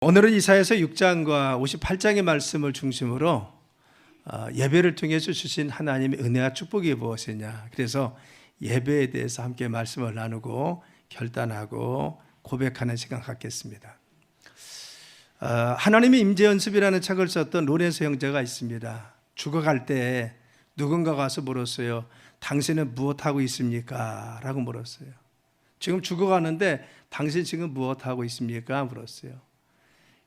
오늘은 이사야서 6장과 58장의 말씀을 중심으로 예배를 통해서 주신 하나님의 은혜와 축복이 무엇이냐, 그래서 예배에 대해서 함께 말씀을 나누고 결단하고 고백하는 시간 갖겠습니다. 하나님의 임재연습이라는 책을 썼던 로렌스 형제가 있습니다. 죽어갈 때 누군가가 와서 물었어요. 당신은 무엇하고 있습니까? 라고 물었어요. 지금 죽어가는데 당신 지금 무엇하고 있습니까? 물었어요.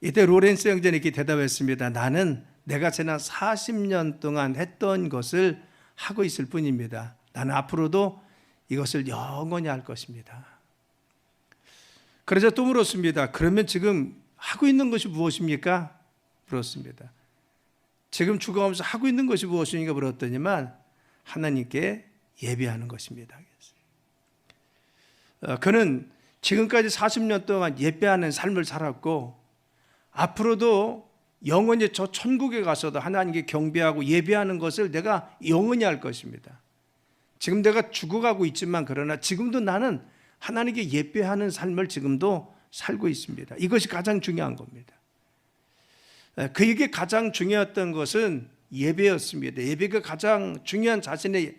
이때 로렌스 형제는 이렇게 대답했습니다. 나는 내가 지난 40년 동안 했던 것을 하고 있을 뿐입니다. 나는 앞으로도 이것을 영원히 할 것입니다. 그러자 또 물었습니다. 그러면 지금 하고 있는 것이 무엇입니까? 물었습니다. 지금 죽어가면서 하고 있는 것이 무엇입니까? 물었더니만 하나님께 예배하는 것입니다. 그는 지금까지 40년 동안 예배하는 삶을 살았고 앞으로도 영원히 저 천국에 가서도 하나님께 경배하고 예배하는 것을 내가 영원히 할 것입니다. 지금 내가 죽어가고 있지만 그러나 지금도 나는 하나님께 예배하는 삶을 지금도 살고 있습니다. 이것이 가장 중요한 겁니다. 그에게 가장 중요했던 것은 예배였습니다. 예배가 가장 중요한 자신의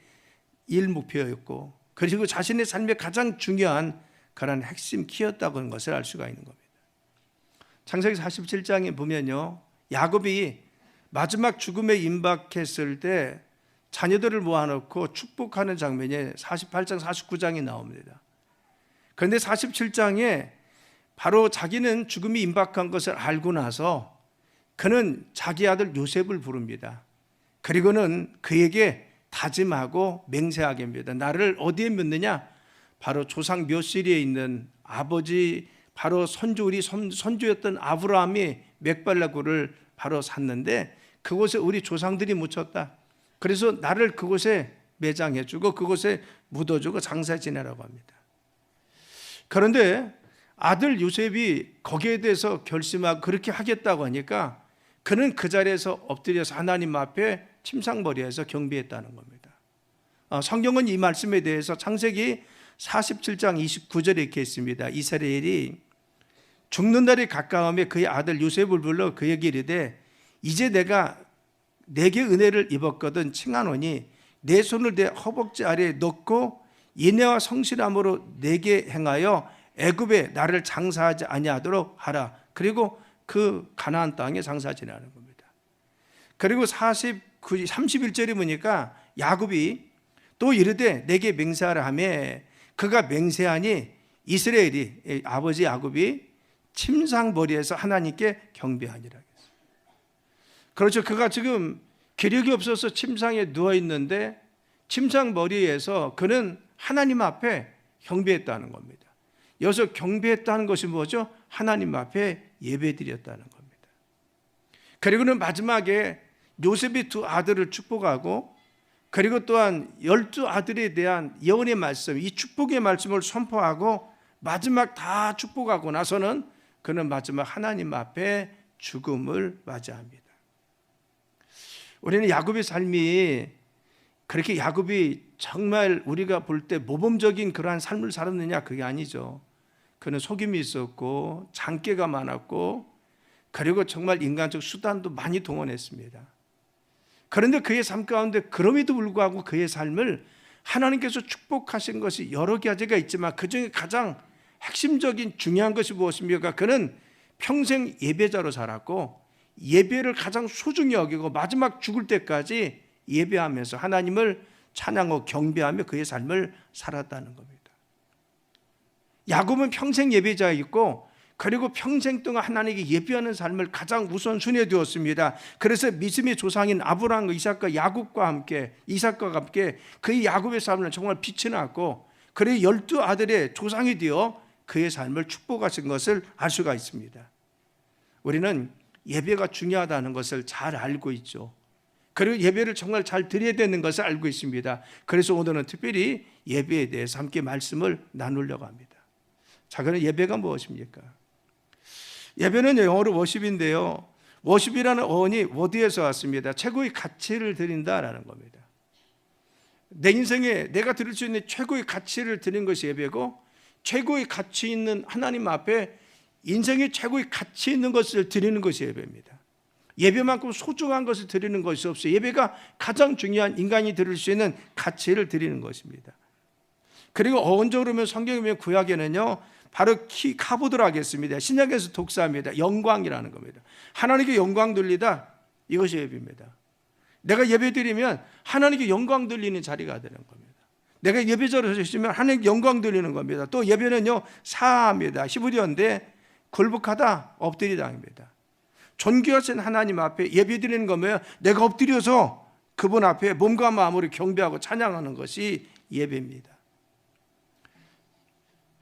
일 목표였고, 그리고 자신의 삶의 가장 중요한 그런 핵심 키였다고 하는 것을 알 수가 있는 겁니다. 창세기 47장에 보면요, 야곱이 마지막 죽음에 임박했을 때 자녀들을 모아놓고 축복하는 장면이 48장 49장이 나옵니다. 그런데 47장에 바로 자기는 죽음이 임박한 것을 알고 나서 그는 자기 아들 요셉을 부릅니다. 그리고는 그에게 다짐하고 맹세하게 합니다. 나를 어디에 묻느냐? 바로 조상 묘시리에 있는 아버지 바로 우리 선조였던 아브라함이 맥발라굴을 바로 샀는데 그곳에 우리 조상들이 묻혔다. 그래서 나를 그곳에 매장해주고 그곳에 묻어주고 장사 지내라고 합니다. 그런데 아들 요셉이 거기에 대해서 결심하고 그렇게 하겠다고 하니까 그는 그 자리에서 엎드려서 하나님 앞에 침상머리에서 경배했다는 겁니다. 성경은 이 말씀에 대해서 창세기 47장 29절에 이렇게 있습니다. 이스라엘이 죽는 날이 가까우며 그의 아들 요셉을 불러 그에게 이르되 이제 내가 내게 은혜를 입었거든 칭하노니 내 손을 내 허벅지 아래에 넣고 인애와 성실함으로 내게 행하여 애굽에 나를 장사하지 아니하도록 하라. 그리고 그 가나안 땅에 장사 지내는 겁니다. 그리고 31절에 보니까 야곱이 또 이르되 내게 맹세하라 하며 그가 맹세하니 이스라엘이 아버지 야곱이 침상머리에서 하나님께 경배하니라. 그렇죠. 그가 지금 기력이 없어서 침상에 누워있는데 침상머리에서 그는 하나님 앞에 경배했다는 겁니다. 여기서 경배했다는 것이 뭐죠? 하나님 앞에 예배드렸다는 겁니다. 그리고는 마지막에 요셉이 두 아들을 축복하고 그리고 또한 12아들에 대한 예언의 말씀, 이 축복의 말씀을 선포하고 마지막 다 축복하고 나서는 그는 마지막 하나님 앞에 죽음을 맞이합니다. 우리는 야곱의 삶이 그렇게 야곱이 정말 우리가 볼 때 모범적인 그러한 삶을 살았느냐? 그게 아니죠. 그는 속임이 있었고 장깨가 많았고 그리고 정말 인간적 수단도 많이 동원했습니다. 그런데 그의 삶 가운데 그럼에도 불구하고 그의 삶을 하나님께서 축복하신 것이 여러 가지가 있지만 그중에 가장 핵심적인 중요한 것이 무엇입니까? 그는 평생 예배자로 살았고 예배를 가장 소중히 여기고 마지막 죽을 때까지 예배하면서 하나님을 찬양하고 경배하며 그의 삶을 살았다는 겁니다. 야곱은 평생 예배자였고 그리고 평생 동안 하나님께 예배하는 삶을 가장 우선순위에 두었습니다. 그래서 믿음의 조상인 아브라함과 이삭과 야곱과 함께 이삭과 함께 그의 야곱의 삶을 정말 빛이 났고 그의 12아들의 조상이 되어 그의 삶을 축복하신 것을 알 수가 있습니다. 우리는 예배가 중요하다는 것을 잘 알고 있죠. 그리고 예배를 정말 잘 드려야 되는 것을 알고 있습니다. 그래서 오늘은 특별히 예배에 대해서 함께 말씀을 나누려고 합니다. 자, 그럼 예배가 무엇입니까? 예배는 영어로 워십인데요. 워십이라는 어원이 워드에서 왔습니다. 최고의 가치를 드린다라는 겁니다. 내 인생에 내가 드릴 수 있는 최고의 가치를 드리는 것이 예배고 최고의 가치 있는 하나님 앞에 인생의 최고의 가치 있는 것을 드리는 것이 예배입니다. 예배만큼 소중한 것을 드리는 것이 없어요. 예배가 가장 중요한 인간이 드릴 수 있는 가치를 드리는 것입니다. 그리고 어원적으로 보면 성경에 보면 구약에는요, 바로 카보드로 하겠습니다. 신약에서 독사합니다. 영광이라는 겁니다. 하나님께 영광 돌리다, 이것이 예배입니다. 내가 예배 드리면 하나님께 영광 돌리는 자리가 되는 겁니다. 내가 예배자로 있으면 하나님께 영광 돌리는 겁니다. 또 예배는요, 사합니다. 히브리어인데 굴복하다, 엎드리다입니다. 존귀하신 하나님 앞에 예배 드리는 거면 내가 엎드려서 그분 앞에 몸과 마음으로 경배하고 찬양하는 것이 예배입니다.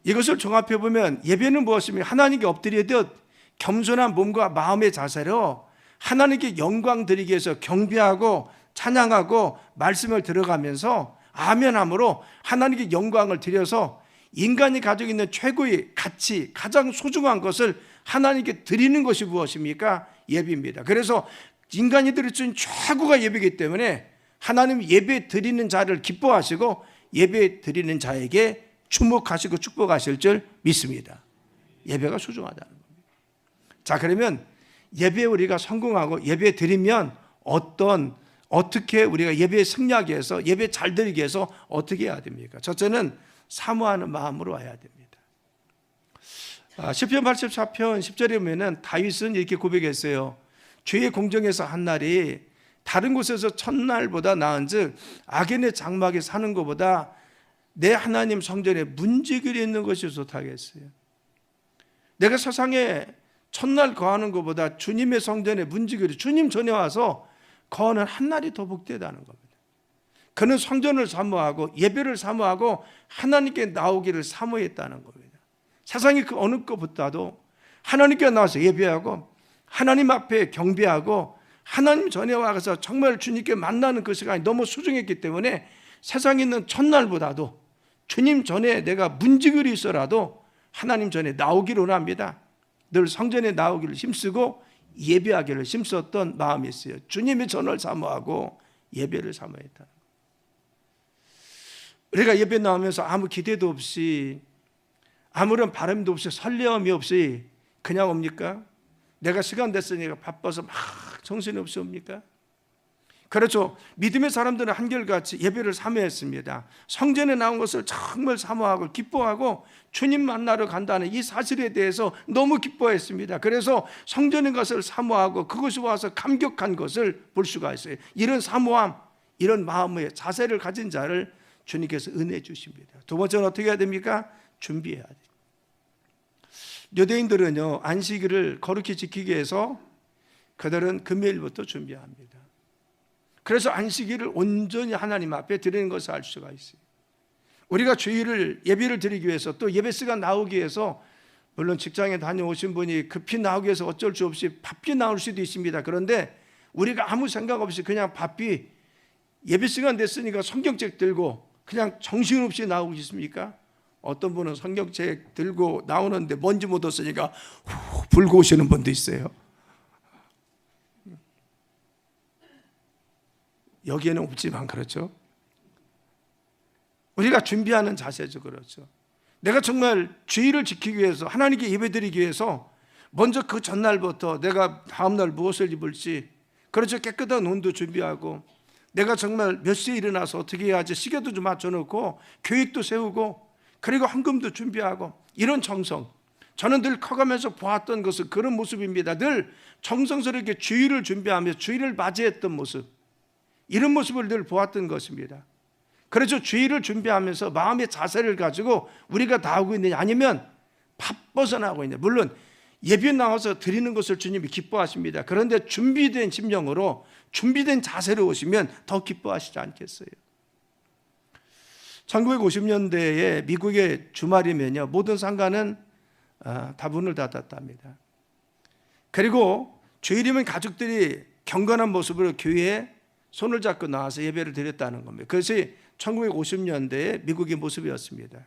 이것을 종합해 보면 예배는 무엇입니까? 하나님께 엎드리듯 겸손한 몸과 마음의 자세로 하나님께 영광 드리기 위해서 경배하고 찬양하고 말씀을 들어가면서 아멘함으로 하나님께 영광을 드려서 인간이 가지고 있는 최고의 가치, 가장 소중한 것을 하나님께 드리는 것이 무엇입니까? 예배입니다. 그래서 인간이 드릴 수 있는 최고가 예배이기 때문에 하나님 예배 드리는 자를 기뻐하시고 예배 드리는 자에게 주목하시고 축복하실 줄 믿습니다. 예배가 소중하다는 겁니다. 자, 그러면 예배에 우리가 성공하고 예배 드리면 어떻게 우리가 예배에 승리하기 위해서, 예배 잘 드리기 위해서 어떻게 해야 됩니까? 첫째는 사모하는 마음으로 와야 됩니다. 시편 84편 10절에 보면 다윗은 이렇게 고백했어요. 주의 공정에서 한 날이 다른 곳에서 첫날보다 나은즉 악인의 장막에 사는 것보다 내 하나님 성전에 문지기를 있는 것이 좋다겠어요. 내가 세상에 첫날 거하는 것보다 주님의 성전에 문지기를, 주님 전에 와서 거하는 한 날이 더 복되다는 겁니다. 그는 성전을 사모하고 예배를 사모하고 하나님께 나오기를 사모했다는 겁니다. 세상이 그 어느 것보다도 하나님께 나와서 예배하고 하나님 앞에 경배하고 하나님 전에 와서 정말 주님께 만나는 그 시간이 너무 소중했기 때문에 세상에 있는 첫날보다도 주님 전에 내가 문지기로 있어라도 하나님 전에 나오기를 원합니다. 늘 성전에 나오기를 힘쓰고 예배하기를 힘썼던 마음이 있어요. 주님의 전을 사모하고 예배를 사모했다. 우리가 예배 나오면서 아무 기대도 없이 아무런 바람도 없이 설레임이 없이 그냥 옵니까? 내가 시간 됐으니까 바빠서 막 정신이 없이 옵니까? 그렇죠. 믿음의 사람들은 한결같이 예배를 사모했습니다. 성전에 나온 것을 정말 사모하고 기뻐하고 주님 만나러 간다는 이 사실에 대해서 너무 기뻐했습니다. 그래서 성전에 것을 사모하고 그것이 와서 감격한 것을 볼 수가 있어요. 이런 사모함, 이런 마음의 자세를 가진 자를 주님께서 은혜 주십니다. 두 번째는 어떻게 해야 됩니까? 준비해야 돼요. 유대인들은요, 안식일을 거룩히 지키기 위해서 그들은 금요일부터 준비합니다. 그래서 안식일을 온전히 하나님 앞에 드리는 것을 알 수가 있어요. 우리가 주일을 예배를 드리기 위해서 또 예배 시간 나오기 위해서 물론 직장에 다녀오신 분이 급히 나오기 위해서 어쩔 수 없이 바삐 나올 수도 있습니다. 그런데 우리가 아무 생각 없이 그냥 바삐 예배 시간 됐으니까 성경책 들고 그냥 정신없이 나오고 있습니까? 어떤 분은 성경책 들고 나오는데 먼지 묻었으니까 후 불고 오시는 분도 있어요. 여기에는 없지만 그렇죠. 우리가 준비하는 자세죠. 그렇죠. 내가 정말 주의를 지키기 위해서 하나님께 예배드리기 위해서 먼저 그 전날부터 내가 다음날 무엇을 입을지, 그렇죠, 깨끗한 옷도 준비하고 내가 정말 몇 시에 일어나서 어떻게 해야지 시계도 좀 맞춰놓고 계획도 세우고 그리고 헌금도 준비하고 이런 정성, 저는 늘 커가면서 보았던 것은 그런 모습입니다. 늘 정성스럽게 주일을 준비하며 주일을 맞이했던 모습, 이런 모습을 늘 보았던 것입니다. 그래서 주일을 준비하면서 마음의 자세를 가지고 우리가 다 하고 있느냐, 아니면 바빠서 나오고 있느냐. 물론 예배 나와서 드리는 것을 주님이 기뻐하십니다. 그런데 준비된 심령으로 준비된 자세로 오시면 더 기뻐하시지 않겠어요? 1950년대에 미국의 주말이면요, 모든 상가는 다 문을 닫았답니다. 그리고 주일이면 가족들이 경건한 모습으로 교회에 손을 잡고 나와서 예배를 드렸다는 겁니다. 그것이 1950년대의 미국의 모습이었습니다.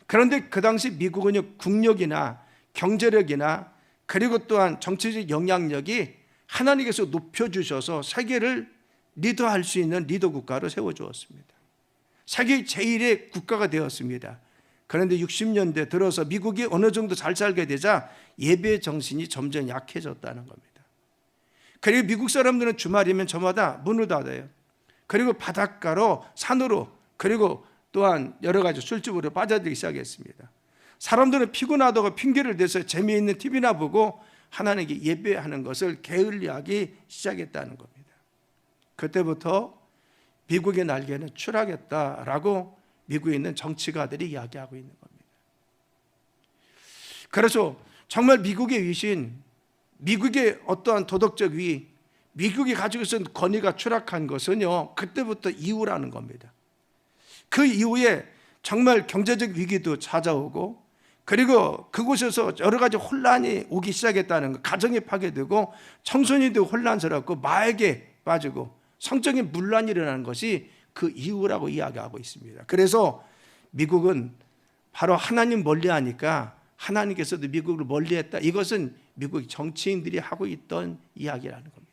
그런데 그 당시 미국은 국력이나 경제력이나 그리고 또한 정치적 영향력이 하나님께서 높여주셔서 세계를 리더할 수 있는 리더 국가로 세워주었습니다. 세계 제1의 국가가 되었습니다. 그런데 60년대 들어서 미국이 어느 정도 잘 살게 되자 예배 정신이 점점 약해졌다는 겁니다. 그리고 미국 사람들은 주말이면 저마다 문을 닫아요. 그리고 바닷가로, 산으로, 그리고 또한 여러 가지 술집으로 빠져들기 시작했습니다. 사람들은 피곤하다고 핑계를 대서 재미있는 TV나 보고 하나님께 예배하는 것을 게을리하기 시작했다는 겁니다. 그때부터 미국의 날개는 추락했다라고 미국에 있는 정치가들이 이야기하고 있는 겁니다. 그래서 정말 미국의 위신, 미국의 어떠한 도덕적 위, 미국이 가지고 있었던 권위가 추락한 것은요, 그때부터 이후라는 겁니다. 그 이후에 정말 경제적 위기도 찾아오고, 그리고 그곳에서 여러 가지 혼란이 오기 시작했다는 것, 가정이 파괴되고 청소년도 혼란스럽고 마약에 빠지고 성적인 분란이 일어나는 것이 그 이유라고 이야기하고 있습니다. 그래서 미국은 바로 하나님 멀리하니까 하나님께서도 미국을 멀리했다. 이것은 미국 정치인들이 하고 있던 이야기라는 겁니다.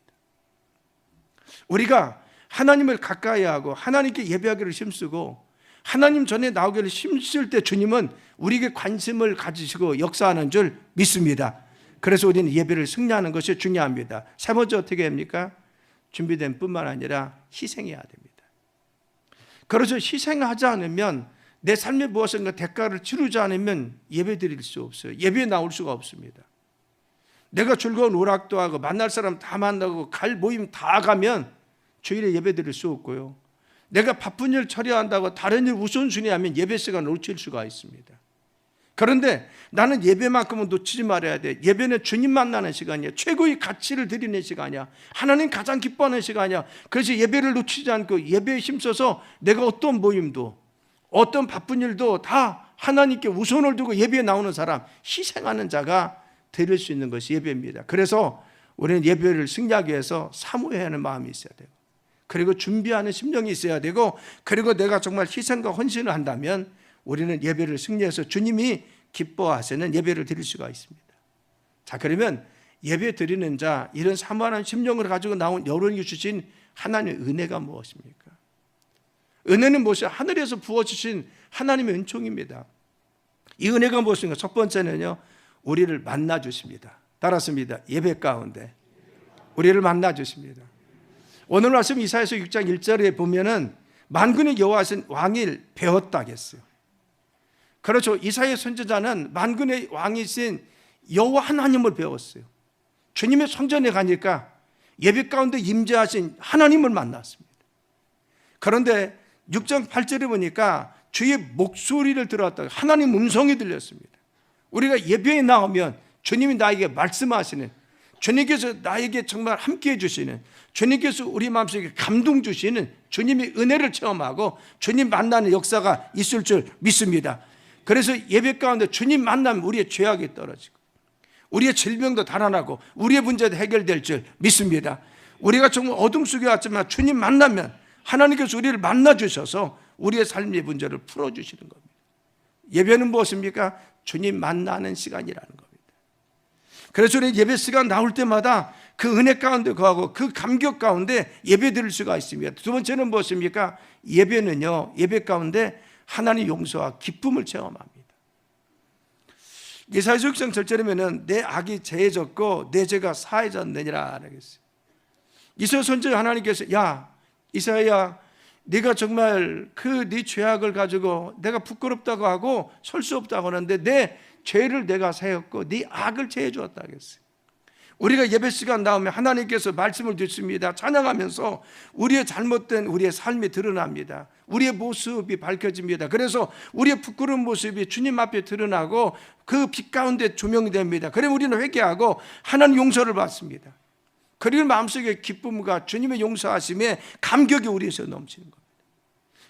우리가 하나님을 가까이 하고 하나님께 예배하기를 힘쓰고 하나님 전에 나오기를 힘쓸 때 주님은 우리에게 관심을 가지시고 역사하는 줄 믿습니다. 그래서 우리는 예배를 승리하는 것이 중요합니다. 세 번째 어떻게 합니까? 준비된 뿐만 아니라 희생해야 됩니다. 그래서 희생하지 않으면 내 삶에 무엇인가 대가를 치르지 않으면 예배 드릴 수 없어요. 예배에 나올 수가 없습니다. 내가 즐거운 오락도 하고 만날 사람 다 만나고 갈 모임 다 가면 주일에 예배 드릴 수 없고요. 내가 바쁜 일 처리한다고 다른 일 우선순위하면 예배 시간을 놓칠 수가 있습니다. 그런데 나는 예배만큼은 놓치지 말아야 돼. 예배는 주님 만나는 시간이야. 최고의 가치를 드리는 시간이야. 하나님 가장 기뻐하는 시간이야. 그래서 예배를 놓치지 않고 예배에 힘써서 내가 어떤 모임도 어떤 바쁜 일도 다 하나님께 우선을 두고 예배에 나오는 사람, 희생하는 자가 드릴 수 있는 것이 예배입니다. 그래서 우리는 예배를 승리하기 위해서 사모해야 하는 마음이 있어야 돼요. 그리고 준비하는 심령이 있어야 되고, 그리고 내가 정말 희생과 헌신을 한다면 우리는 예배를 승리해서 주님이 기뻐하시는 예배를 드릴 수가 있습니다. 자, 그러면 예배 드리는 자, 이런 사모하는 심령을 가지고 나온 여러분이 주신 하나님의 은혜가 무엇입니까? 은혜는 무엇이? 하늘에서 부어주신 하나님의 은총입니다. 이 은혜가 무엇인가? 첫 번째는요, 우리를 만나 주십니다. 따랐습니다. 예배 가운데 우리를 만나 주십니다. 오늘 말씀 이사야서 6장 1절에 보면은 만군의 여호와신 왕을 배웠다겠어요. 그렇죠. 이사야 선지자는 만군의 왕이신 여호와 하나님을 배웠어요. 주님의 성전에 가니까 예배 가운데 임재하신 하나님을 만났습니다. 그런데 6장 8절에 보니까 주의 목소리를 들었다. 하나님 음성이 들렸습니다. 우리가 예배에 나오면 주님이 나에게 말씀하시는, 주님께서 나에게 정말 함께해 주시는, 주님께서 우리 마음속에 감동 주시는 주님의 은혜를 체험하고 주님 만나는 역사가 있을 줄 믿습니다. 그래서 예배 가운데 주님 만나면 우리의 죄악이 떨어지고 우리의 질병도 달아나고 우리의 문제도 해결될 줄 믿습니다. 우리가 정말 어둠 속에 왔지만 주님 만나면 하나님께서 우리를 만나 주셔서 우리의 삶의 문제를 풀어주시는 겁니다. 예배는 무엇입니까? 주님 만나는 시간이라는 겁니다. 그래서 우리 예배 시간 나올 때마다 그 은혜 가운데 거하고 그 감격 가운데 예배 드릴 수가 있습니다. 두 번째는 무엇입니까? 예배는요, 예배 가운데 하나님 용서와 기쁨을 체험합니다. 이사야서 6장 7절이면은 내 악이 제해졌고 내 죄가 사해졌느니라 그랬어요. 이사야 선지자 하나님께서, 야 이사야, 네가 정말 그 네 죄악을 가지고 내가 부끄럽다고 하고 설 수 없다고 하는데 내 죄를 내가 사했고 네 악을 제해 주었다 그랬어요. 우리가 예배 시간 나오면 하나님께서 말씀을 듣습니다. 찬양하면서 우리의 잘못된 우리의 삶이 드러납니다. 우리의 모습이 밝혀집니다. 그래서 우리의 부끄러운 모습이 주님 앞에 드러나고 그 빛 가운데 조명이 됩니다. 그럼 우리는 회개하고 하나님 용서를 받습니다. 그리고 마음속에 기쁨과 주님의 용서하심에 감격이 우리에서 넘치는 겁니다.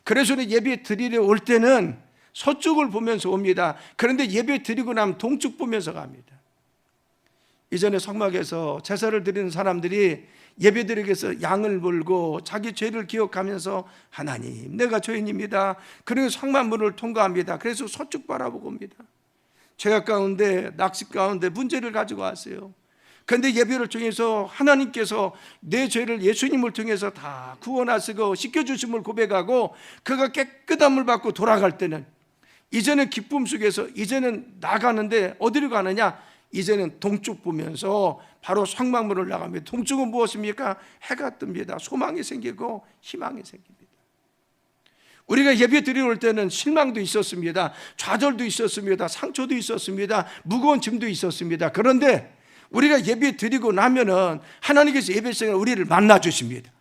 그래서 예배 드리러 올 때는 서쪽을 보면서 옵니다. 그런데 예배 드리고 나면 동쪽 보면서 갑니다. 이전에 성막에서 제사를 드리는 사람들이 예배 드리기 위해서 양을 물고 자기 죄를 기억하면서 하나님 내가 죄인입니다. 그리고 성막문을 통과합니다. 그래서 서쪽 바라보고 옵니다. 죄악 가운데 낙심 가운데 문제를 가지고 왔어요. 그런데 예배를 통해서 하나님께서 내 죄를 예수님을 통해서 다 구원하시고 씻겨주심을 고백하고 그가 깨끗함을 받고 돌아갈 때는 이제는 기쁨 속에서 이제는 나가는데 어디로 가느냐? 이제는 동쪽 보면서 바로 성막문을 나갑니다. 동쪽은 무엇입니까? 해가 뜹니다. 소망이 생기고 희망이 생깁니다. 우리가 예배 드리러 올 때는 실망도 있었습니다. 좌절도 있었습니다. 상처도 있었습니다. 무거운 짐도 있었습니다. 그런데 우리가 예배 드리고 나면은 하나님께서 예배 시간에 우리를 만나 주십니다.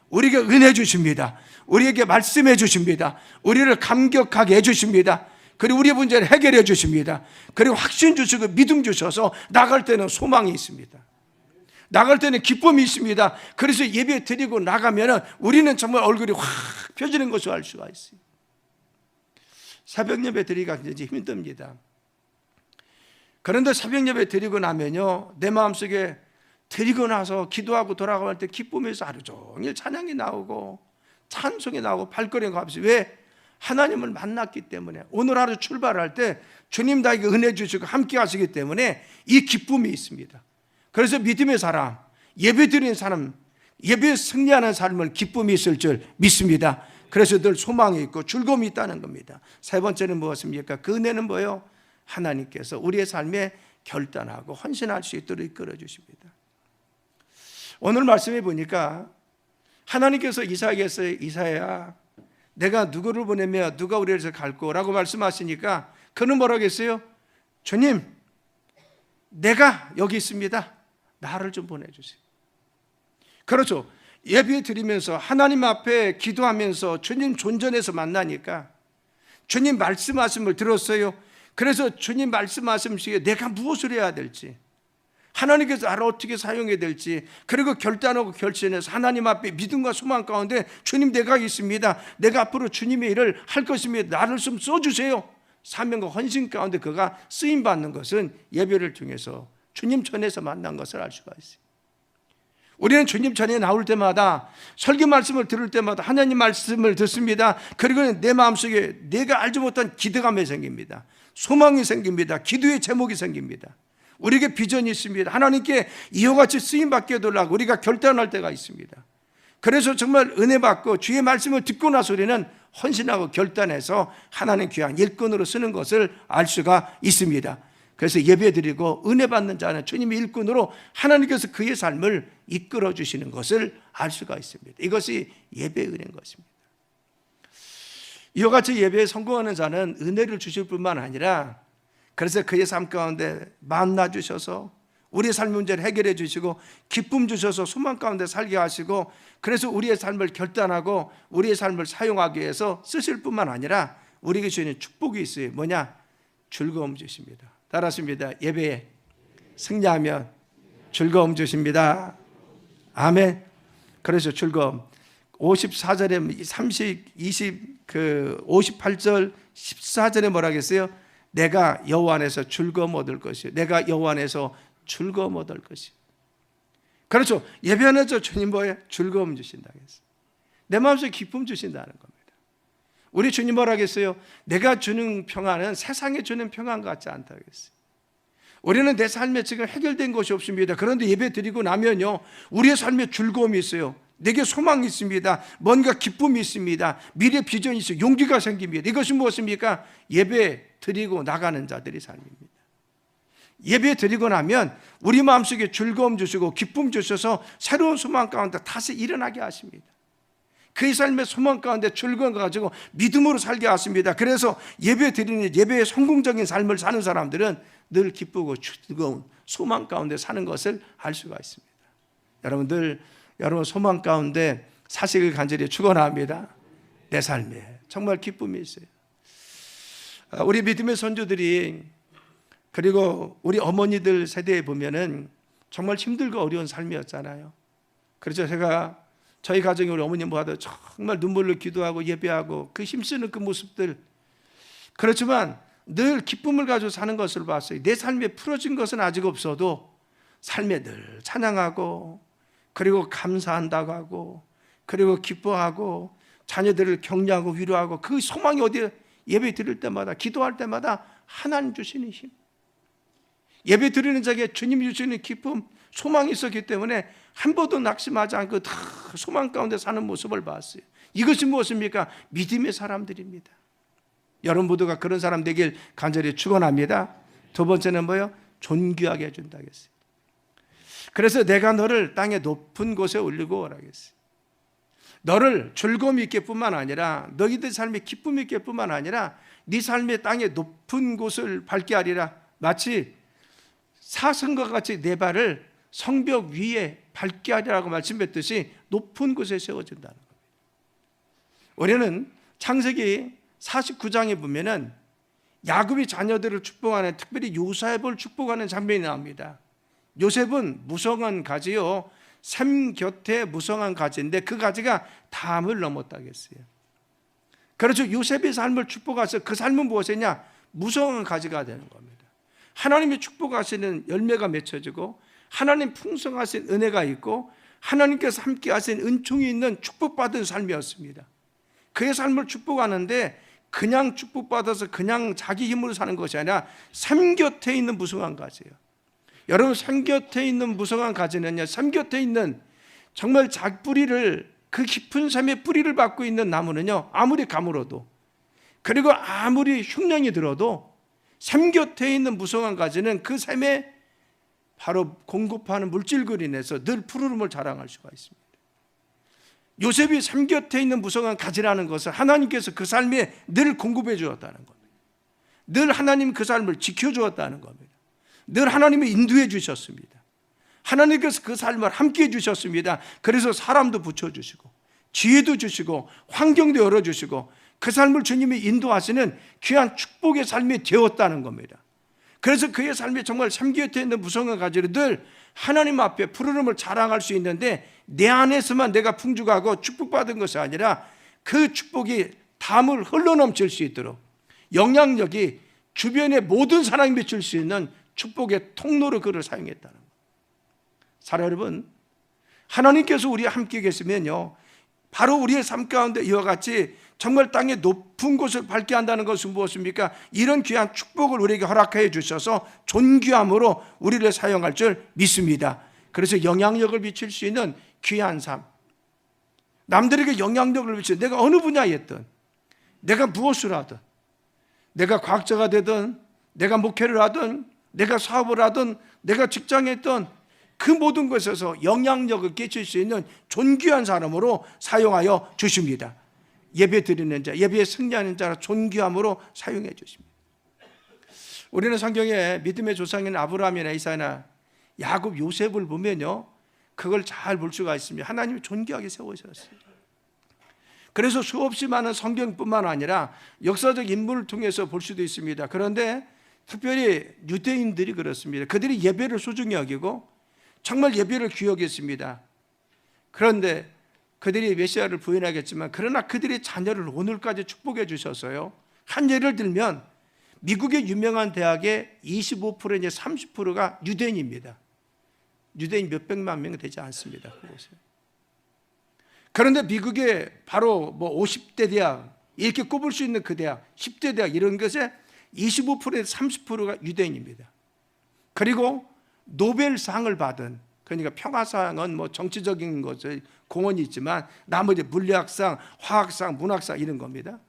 우리에게 은혜 주십니다. 우리에게 말씀해 주십니다. 우리를 감격하게 해 주십니다. 그리고 우리의 문제를 해결해 주십니다. 그리고 확신 주시고 믿음 주셔서 나갈 때는 소망이 있습니다. 나갈 때는 기쁨이 있습니다. 그래서 예배 드리고 나가면 우리는 정말 얼굴이 확 펴지는 것을 알 수가 있어요. 새벽 예배 드리기가 굉장히 힘듭니다. 그런데 새벽 예배 드리고 나면요, 내 마음속에 드리고 나서 기도하고 돌아갈 때 기쁨에서 하루 종일 찬양이 나오고 찬송이 나오고 발걸음이 가면서 왜? 하나님을 만났기 때문에 오늘 하루 출발할 때 주님 나에게 은혜 주시고 함께 하시기 때문에 이 기쁨이 있습니다. 그래서 믿음의 사람, 예배 드리는 사람, 예배에 승리하는 삶은 기쁨이 있을 줄 믿습니다. 그래서 늘 소망이 있고 즐거움이 있다는 겁니다. 세 번째는 무엇입니까? 그 은혜는 뭐예요? 하나님께서 우리의 삶에 결단하고 헌신할 수 있도록 이끌어 주십니다. 오늘 말씀해 보니까 하나님께서 이사야에게 이사야 내가 누구를 보내며 누가 우리에서 갈 거라고 말씀하시니까 그는 뭐라고 했어요? 주님, 내가 여기 있습니다. 나를 좀 보내주세요. 그렇죠. 예배 드리면서 하나님 앞에 기도하면서 주님 존전에서 만나니까 주님 말씀하심을 들었어요. 그래서 주님 말씀하심 중에 내가 무엇을 해야 될지, 하나님께서 나를 어떻게 사용해야 될지, 그리고 결단하고 결심해서 하나님 앞에 믿음과 소망 가운데 주님 내가 있습니다. 내가 앞으로 주님의 일을 할 것입니다. 나를 좀 써주세요. 사명과 헌신 가운데 그가 쓰임받는 것은 예배를 통해서 주님 전에서 만난 것을 알 수가 있어요. 우리는 주님 전에 나올 때마다 설교 말씀을 들을 때마다 하나님 말씀을 듣습니다. 그리고 내 마음속에 내가 알지 못한 기대감이 생깁니다. 소망이 생깁니다. 기도의 제목이 생깁니다. 우리에게 비전이 있습니다. 하나님께 이와 같이 쓰임받게 해달라고 우리가 결단할 때가 있습니다. 그래서 정말 은혜 받고 주의 말씀을 듣고 나서 우리는 헌신하고 결단해서 하나님 귀한 일꾼으로 쓰는 것을 알 수가 있습니다. 그래서 예배드리고 은혜 받는 자는 주님의 일꾼으로 하나님께서 그의 삶을 이끌어 주시는 것을 알 수가 있습니다. 이것이 예배의 은혜인 것입니다. 이와 같이 예배에 성공하는 자는 은혜를 주실 뿐만 아니라 그래서 그의 삶 가운데 만나 주셔서 우리의 삶 문제를 해결해 주시고 기쁨 주셔서 소망 가운데 살게 하시고 그래서 우리의 삶을 결단하고 우리의 삶을 사용하기 위해서 쓰실 뿐만 아니라 우리에게 주시는 축복이 있어요. 뭐냐? 즐거움 주십니다. 따라하십니다. 예배에 승리하면 즐거움 주십니다. 아멘. 그래서 즐거움. 54절에 58절 14절에 뭐라 했어요? 내가 여호와 안에서 즐거움 얻을 것이요 내가 여호와 안에서 즐거움 얻을 것이요. 그렇죠. 예배 안에서 주님 뭐예요? 즐거움 주신다고 했어요. 내 마음속에 기쁨 주신다는 겁니다. 우리 주님 뭐라고 했어요? 내가 주는 평안은 세상에 주는 평안 같지 않다고 했어요. 우리는 내 삶에 지금 해결된 것이 없습니다. 그런데 예배 드리고 나면요 우리의 삶에 즐거움이 있어요. 내게 소망이 있습니다. 뭔가 기쁨이 있습니다. 미래 비전이 있어요. 용기가 생깁니다. 이것이 무엇입니까? 예배 드리고 나가는 자들의 삶입니다. 예배 드리고 나면 우리 마음속에 즐거움 주시고 기쁨 주셔서 새로운 소망 가운데 다시 일어나게 하십니다. 그의 삶의 소망 가운데 즐거움 가지고 믿음으로 살게 하십니다. 그래서 예배 드리는 예배의 성공적인 삶을 사는 사람들은 늘 기쁘고 즐거운 소망 가운데 사는 것을 알 수가 있습니다. 여러분들 여러분 소망 가운데 사시길 간절히 축원합니다. 내 삶에 정말 기쁨이 있어요. 우리 믿음의 선조들이 그리고 우리 어머니들 세대에 보면은 정말 힘들고 어려운 삶이었잖아요. 그래서 제가 저희 가정에 우리 어머님 모아도 정말 눈물로 기도하고 예배하고 그 힘쓰는 그 모습들, 그렇지만 늘 기쁨을 가지고 사는 것을 봤어요. 내 삶에 풀어진 것은 아직 없어도 삶에 늘 찬양하고 그리고 감사한다고 하고 그리고 기뻐하고 자녀들을 격려하고 위로하고 그 소망이 어디에 예배 드릴 때마다 기도할 때마다 하나님 주시는 힘, 예배 드리는 자에게 주님이 주시는 기쁨, 소망이 있었기 때문에 한 번도 낙심하지 않고 다 소망 가운데 사는 모습을 봤어요. 이것이 무엇입니까? 믿음의 사람들입니다. 여러분 모두가 그런 사람 되길 간절히 축원합니다. 두 번째는 뭐요? 존귀하게 해준다 했어요. 그래서 내가 너를 땅의 높은 곳에 올리고 오라겠어요. 너를 즐거움 있게 뿐만 아니라 너희들 삶의 기쁨 있게 뿐만 아니라 네 삶의 땅의 높은 곳을 밟게 하리라. 마치 사슴과 같이 내 발을 성벽 위에 밟게 하리라고 말씀했듯이 높은 곳에 세워진다는 겁니다. 우리는 창세기 49장에 보면은 야곱이 자녀들을 축복하는, 특별히 요셉을 축복하는 장면이 나옵니다. 요셉은 무성한 가지요, 샘 곁에 무성한 가지인데 그 가지가 담을 넘었다고 했어요. 그래서 요셉의 삶을 축복해서 그 삶은 무엇이냐? 무성한 가지가 되는 겁니다. 하나님이 축복하시는 열매가 맺혀지고 하나님 풍성하신 은혜가 있고 하나님께서 함께 하신 은총이 있는 축복받은 삶이었습니다. 그의 삶을 축복하는데 그냥 축복받아서 그냥 자기 힘으로 사는 것이 아니라 샘 곁에 있는 무성한 가지예요. 여러분, 샘 곁에 있는 무성한 가지는요, 샘 곁에 있는 정말 작뿌리를, 그 깊은 샘의 뿌리를 받고 있는 나무는요, 아무리 가물어도, 그리고 아무리 흉년이 들어도 샘 곁에 있는 무성한 가지는 그 샘에 바로 공급하는 물질들로 인해서 늘 푸르름을 자랑할 수가 있습니다. 요셉이 샘 곁에 있는 무성한 가지라는 것은 하나님께서 그 삶에 늘 공급해 주었다는 겁니다. 늘 하나님 그 삶을 지켜주었다는 겁니다. 늘 하나님이 인도해 주셨습니다. 하나님께서 그 삶을 함께 해 주셨습니다. 그래서 사람도 붙여주시고 지혜도 주시고 환경도 열어주시고 그 삶을 주님이 인도하시는 귀한 축복의 삶이 되었다는 겁니다. 그래서 그의 삶이 정말 샘 곁에 있는 무성한 가지로 늘 하나님 앞에 푸르름을 자랑할 수 있는데 내 안에서만 내가 풍족하고 축복받은 것이 아니라 그 축복이 담을 흘러넘칠 수 있도록 영향력이 주변의 모든 사람이 미칠 수 있는 축복의 통로로 그를 사용했다는 거예요. 사랑 여러분, 하나님께서 우리와 함께 계시면요, 바로 우리의 삶 가운데 이와 같이 정말 땅의 높은 곳을 밟게 한다는 것은 무엇입니까? 이런 귀한 축복을 우리에게 허락해 주셔서 존귀함으로 우리를 사용할 줄 믿습니다. 그래서 영향력을 미칠 수 있는 귀한 삶, 남들에게 영향력을 미치는, 내가 어느 분야에 있든, 내가 무엇을 하든, 내가 과학자가 되든, 내가 목회를 하든, 내가 사업을 하든, 내가 직장에 있든 그 모든 것에서 영향력을 끼칠 수 있는 존귀한 사람으로 사용하여 주십니다. 예배 드리는 자, 예배에 승리하는 자라 존귀함으로 사용해 주십니다. 우리는 성경에 믿음의 조상인 아브라함이나 이삭이나 야곱, 요셉을 보면요, 그걸 잘 볼 수가 있습니다. 하나님이 존귀하게 세우셨어요. 그래서 수없이 많은 성경뿐만 아니라 역사적 인물을 통해서 볼 수도 있습니다. 그런데 특별히 유대인들이 그렇습니다. 그들이 예배를 소중히 여기고 정말 예배를 귀하게 했습니다. 그런데 그들이 메시아를 부인하겠지만 그러나 그들의 자녀를 오늘까지 축복해 주셨어요. 한 예를 들면 미국의 유명한 대학의 25% 이제 30%가 유대인입니다. 유대인 몇백만 명 되지 않습니다. 그곳에. 그런데 미국의 바로 50대 대학 이렇게 꼽을 수 있는 그 대학, 10대 대학 이런 것에 25%에서 30%가 유대인입니다. 그리고 노벨상을 받은, 그러니까 평화상은 정치적인 것에 공헌이 있지만 나머지 물리학상, 화학상, 문학상 이런 겁니다.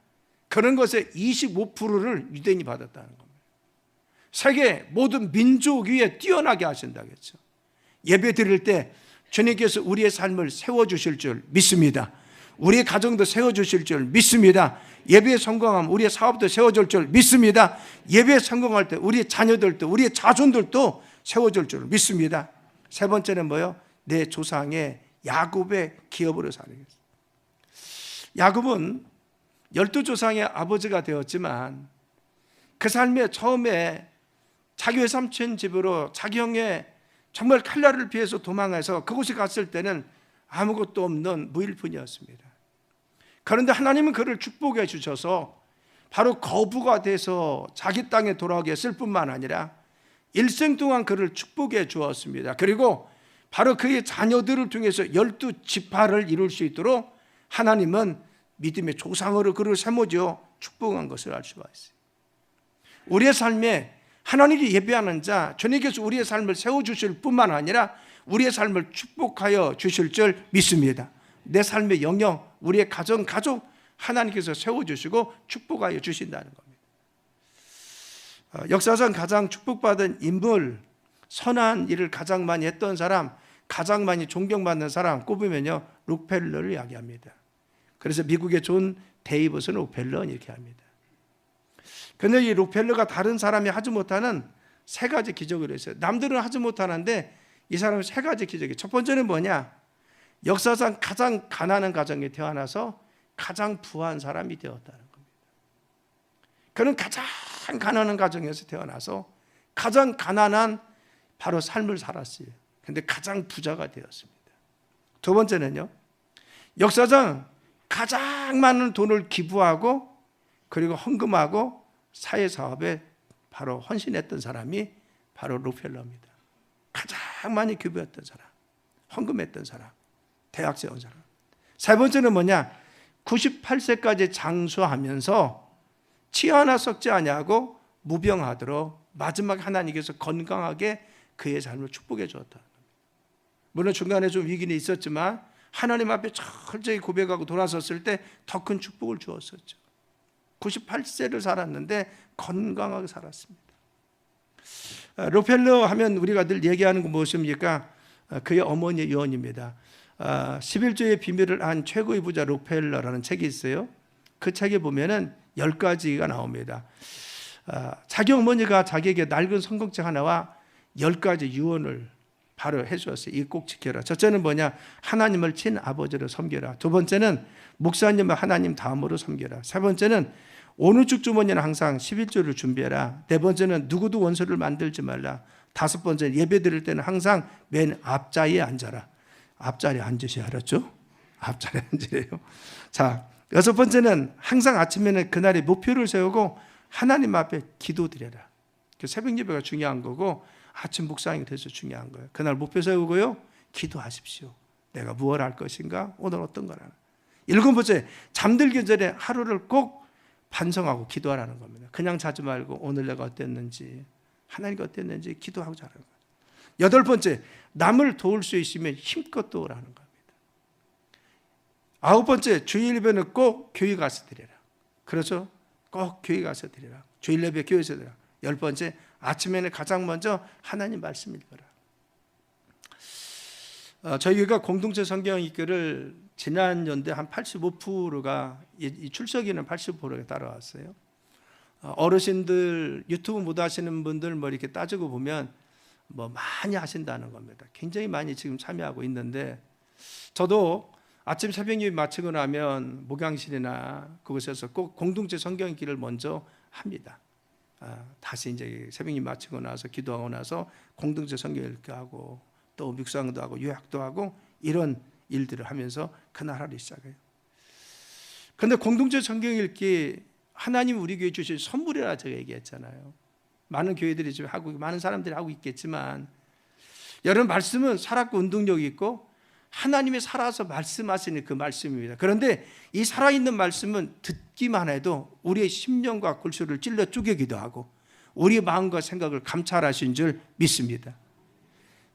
그런 것에 25%를 유대인이 받았다는 겁니다. 세계 모든 민족 위에 뛰어나게 하신다겠죠. 예배 드릴 때 주님께서 우리의 삶을 세워주실 줄 믿습니다. 우리의 가정도 세워주실 줄 믿습니다. 예배에 성공하면 우리의 사업도 세워줄 줄 믿습니다. 예배에 성공할 때 우리의 자녀들도, 우리의 자손들도 세워줄 줄 믿습니다. 세 번째는 뭐요? 내 조상의 야곱의 기업으로 살겠습니다. 야곱은 12조상의 아버지가 되었지만 그 삶에 처음에 자기 외삼촌 집으로 자기 형의 정말 칼날을 피해서 도망해서 그곳에 갔을 때는 아무것도 없는 무일푼이었습니다. 그런데 하나님은 그를 축복해 주셔서 바로 거부가 돼서 자기 땅에 돌아오게 했을 뿐만 아니라 일생 동안 그를 축복해 주었습니다. 그리고 바로 그의 자녀들을 통해서 12지파를 이룰 수 있도록 하나님은 믿음의 조상으로 그를 세워져 축복한 것을 알 수가 있어요. 우리의 삶에 하나님께 예배하는 자, 주님께서 우리의 삶을 세워주실 뿐만 아니라 우리의 삶을 축복하여 주실 줄 믿습니다. 내 삶의 영역, 우리의 가정, 가족, 하나님께서 세워주시고 축복하여 주신다는 겁니다. 역사상 가장 축복받은 인물, 선한 일을 가장 많이 했던 사람, 가장 많이 존경받는 사람 꼽으면요, 록펠러를 이야기합니다. 그래서 미국의 존 데이버스는 록펠러 이렇게 합니다. 그런데 이 록펠러가 다른 사람이 하지 못하는 세 가지 기적을 했어요. 남들은 하지 못하는데 이 사람은 세 가지 기적이. 첫 번째는 뭐냐? 역사상 가장 가난한 가정에 태어나서 가장 부한 사람이 되었다는 겁니다. 그는 가장 가난한 가정에서 태어나서 가장 가난한 바로 삶을 살았어요. 그런데 가장 부자가 되었습니다. 두 번째는요, 역사상 가장 많은 돈을 기부하고 그리고 헌금하고 사회사업에 바로 헌신했던 사람이 바로 록펠러입니다. 가장 많이 기부했던 사람, 헌금했던 사람, 대학 세운 사람. 세 번째는 뭐냐? 98세까지 장수하면서 치 하나 썩지 아니하고 무병하도록 마지막에 하나님께서 건강하게 그의 삶을 축복해 주었다. 물론 중간에 좀 위기는 있었지만 하나님 앞에 철저히 고백하고 돌아섰을 때 더 큰 축복을 주었었죠. 98세를 살았는데 건강하게 살았습니다. 록펠러 하면 우리가 늘 얘기하는 건 무엇입니까? 그의 어머니의 유언입니다. 11조의 비밀을 안 최고의 부자 록펠러라는 책이 있어요. 그 책에 보면은 10가지가 나옵니다. 자기 어머니가 자기에게 낡은 성경책 하나와 10가지 유언을 바로 해주었어요. 이거 꼭 지켜라. 첫째는 뭐냐? 하나님을 친아버지로 섬겨라. 두 번째는 목사님을 하나님 다음으로 섬겨라. 세 번째는 오른쪽 주머니는 항상 11조를 준비해라. 네 번째는 누구도 원수를 만들지 말라. 다섯 번째는 예배 드릴 때는 항상 맨 앞자리에 앉아라. 앞자리에 앉으셔야 알았죠? 앞자리에 앉으래요. 자, 여섯 번째는 항상 아침에는 그날의 목표를 세우고 하나님 앞에 기도드려라. 새벽 예배가 중요한 거고 아침 묵상이 돼서 중요한 거예요. 그날 목표 세우고요, 기도하십시오. 내가 무엇을 할 것인가? 오늘 어떤 거라는. 일곱 번째, 잠들기 전에 하루를 꼭 반성하고 기도하라는 겁니다. 그냥 자지 말고 오늘 내가 어땠는지, 하나님이 어땠는지 기도하고 자라는 거예요. 여덟 번째, 남을 도울 수 있으면 힘껏 도우라는 겁니다. 아홉 번째, 주일 예배는 꼭 교회 가서 드려라. 그렇죠? 꼭 교회 가서 드려라. 주일 예배 교회에서 드려라. 열 번째, 아침에는 가장 먼저 하나님 말씀 읽어라. 저희가 공동체 성경 읽기를 지난 연대 한 85%가 출석기는 80%가 따라왔어요. 어르신들 유튜브 못 하시는 분들 뭐 이렇게 따지고 보면 뭐 많이 하신다는 겁니다. 굉장히 많이 지금 참여하고 있는데 저도 아침 새벽 예배 마치고 나면 목양실이나 그곳에서 꼭 공동체 성경 읽기를 먼저 합니다. 다시 이제 새벽 예배 마치고 나서 기도하고 나서 공동체 성경 읽기 하고 또 묵상도 하고 요약도 하고 이런 일들을 하면서 그날 하루 시작해요. 그런데 공동체 성경 읽기 하나님 우리 교회 주신 선물이라 제가 얘기했잖아요. 많은 교회들이 지금 하고 많은 사람들이 하고 있겠지만 여러분 말씀은 살았고 운동력이 있고 하나님이 살아서 말씀하시는 그 말씀입니다. 그런데 이 살아있는 말씀은 듣기만 해도 우리의 심령과 골수를 찔러 쪼개기도 하고 우리의 마음과 생각을 감찰하신 줄 믿습니다.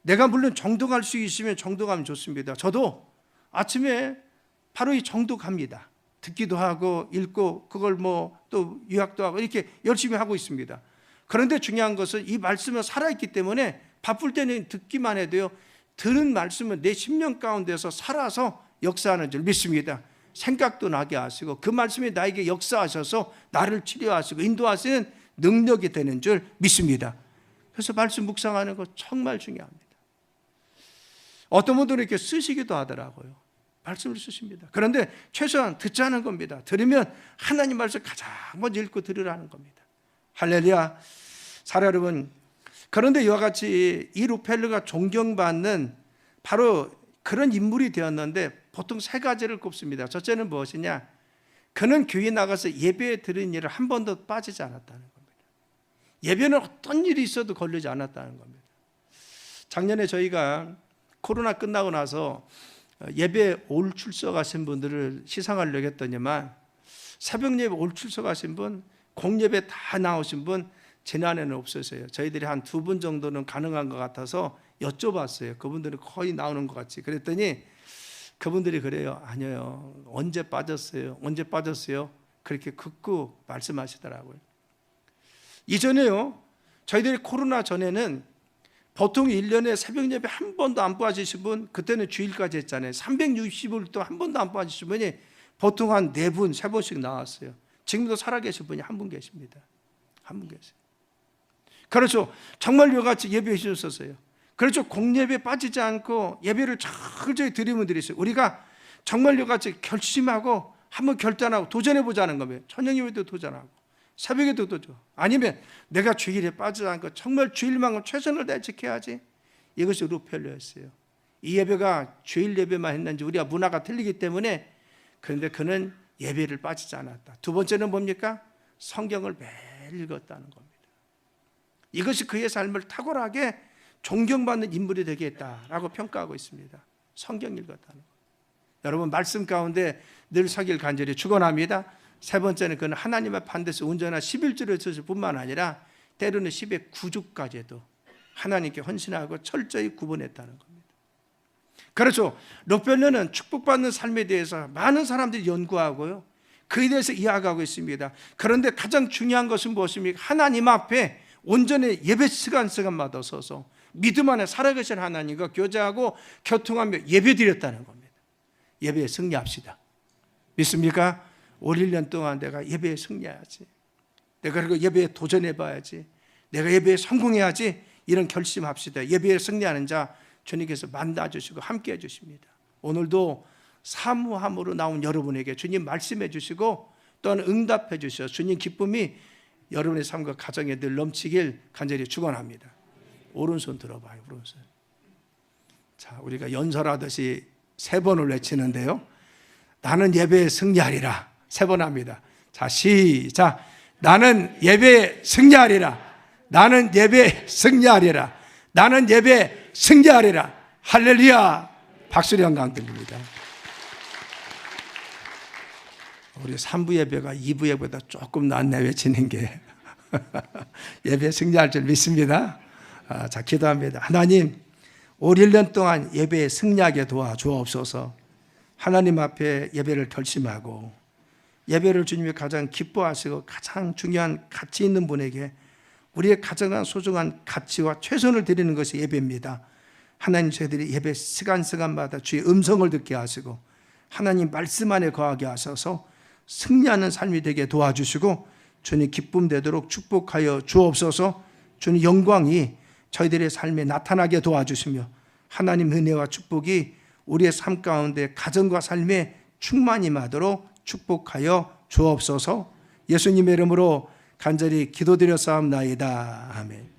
내가 물론 정독할 수 있으면 정독하면 좋습니다. 저도 아침에 바로 이 정독합니다. 듣기도 하고 읽고 그걸 뭐 또 요약도 하고 이렇게 열심히 하고 있습니다. 그런데 중요한 것은 이 말씀은 살아있기 때문에 바쁠 때는 듣기만 해도요, 들은 말씀은 내 심령 가운데서 살아서 역사하는 줄 믿습니다. 생각도 나게 하시고 그 말씀이 나에게 역사하셔서 나를 치료하시고 인도하시는 능력이 되는 줄 믿습니다. 그래서 말씀 묵상하는 거 정말 중요합니다. 어떤 분들은 이렇게 쓰시기도 하더라고요. 말씀을 쓰십니다. 그런데 최소한 듣자는 겁니다. 들으면 하나님 말씀 가장 먼저 읽고 들으라는 겁니다. 할렐루야. 사랑 여러분, 그런데 이와 같이 이 록펠러가 존경받는 바로 그런 인물이 되었는데 보통 세 가지를 꼽습니다. 첫째는 무엇이냐? 그는 교회 나가서 예배에 드린 일을 한 번도 빠지지 않았다는 겁니다. 예배는 어떤 일이 있어도 걸리지 않았다는 겁니다. 작년에 저희가 코로나 끝나고 나서 예배 올 출석하신 분들을 시상하려고 했더니만 새벽 예배 올 출석하신 분, 공예배 다 나오신 분 지난해는 없었어요. 저희들이 한 2분 정도는 가능한 것 같아서 여쭤봤어요. 그분들은 거의 나오는 것 같이. 그랬더니 그분들이 그래요. 아니요. 언제 빠졌어요? 언제 빠졌어요? 그렇게 극구 말씀하시더라고요. 이전에요. 저희들이 코로나 전에는 보통 1년에 새벽 예배 한 번도 안 빠지신 분, 그때는 주일까지 했잖아요. 360일 동안 한 번도 안 빠지신 분이 보통 한 4분, 3번씩 나왔어요. 지금도 살아계신 분이 한 분 계십니다. 한 분 계세요. 그렇죠. 정말 이같이 예배해 주셨어요. 그렇죠. 공예배 빠지지 않고 예배를 철저히 드리면 드렸어요. 우리가 정말 이같이 결심하고 한번 결단하고 도전해 보자는 겁니다. 저녁 예배도 도전하고 새벽에도 도전. 아니면 내가 주일에 빠지지 않고 정말 주일만큼 최선을 다해 지켜야지. 이것이 루펠러였어요. 이 예배가 주일 예배만 했는지 우리가 문화가 틀리기 때문에, 그런데 그는 예배를 빠지지 않았다. 두 번째는 뭡니까? 성경을 매일 읽었다는 겁니다. 이것이 그의 삶을 탁월하게 존경받는 인물이 되게 했다라고 평가하고 있습니다. 성경 읽었다는 것. 여러분, 말씀 가운데 늘 서길 간절히 축원합니다. 세 번째는 그는 하나님의 반드시 온전한 11조를 주실 뿐만 아니라 때로는 10의 9조까지도 하나님께 헌신하고 철저히 구분했다는 겁니다. 그렇죠. 록벨러는 축복받는 삶에 대해서 많은 사람들이 연구하고요, 그에 대해서 이야기하고 있습니다. 그런데 가장 중요한 것은 무엇입니까? 하나님 앞에 온전히 예배 시간마다 서서 믿음 안에 살아계신 하나님과 교제하고 교통하며 예배드렸다는 겁니다. 예배에 승리합시다. 믿습니까? 올 1년 동안 내가 예배에 승리해야지, 내가 그리고 예배에 도전해봐야지, 내가 예배에 성공해야지, 이런 결심합시다. 예배에 승리하는 자 주님께서 만나주시고 함께 해주십니다. 오늘도 사무함으로 나온 여러분에게 주님 말씀해 주시고 또한 응답해 주셔서 주님 기쁨이 여러분의 삶과 가정에 늘 넘치길 간절히 축원합니다. 오른손 들어봐요. 오른손. 자, 우리가 연설하듯이 3번을 외치는데요, 나는 예배에 승리하리라. 3번 합니다. 자, 시작. 나는 예배에 승리하리라. 나는 예배에 승리하리라. 나는 예배에 승리하리라. 할렐루야. 박수리 영광 들립니다. 우리 3부 예배가 2부 예배보다 조금 낫네, 외치는 게. 예배에 승리할 줄 믿습니다. 자, 기도합니다. 하나님, 올 1년 동안 예배에 승리하게 도와주옵소서. 하나님 앞에 예배를 결심하고 예배를 주님이 가장 기뻐하시고 가장 중요한 가치 있는 분에게 우리의 가장 소중한 가치와 최선을 드리는 것이 예배입니다. 하나님, 저희들이 예배 시간마다 주의 음성을 듣게 하시고 하나님 말씀 안에 거하게 하셔서 승리하는 삶이 되게 도와주시고 주님 기쁨 되도록 축복하여 주옵소서. 주님 영광이 저희들의 삶에 나타나게 도와주시며 하나님 은혜와 축복이 우리의 삶 가운데 가정과 삶에 충만히 임하도록 축복하여 주옵소서. 예수님의 이름으로 간절히 기도드려 싸움나이다. 아멘.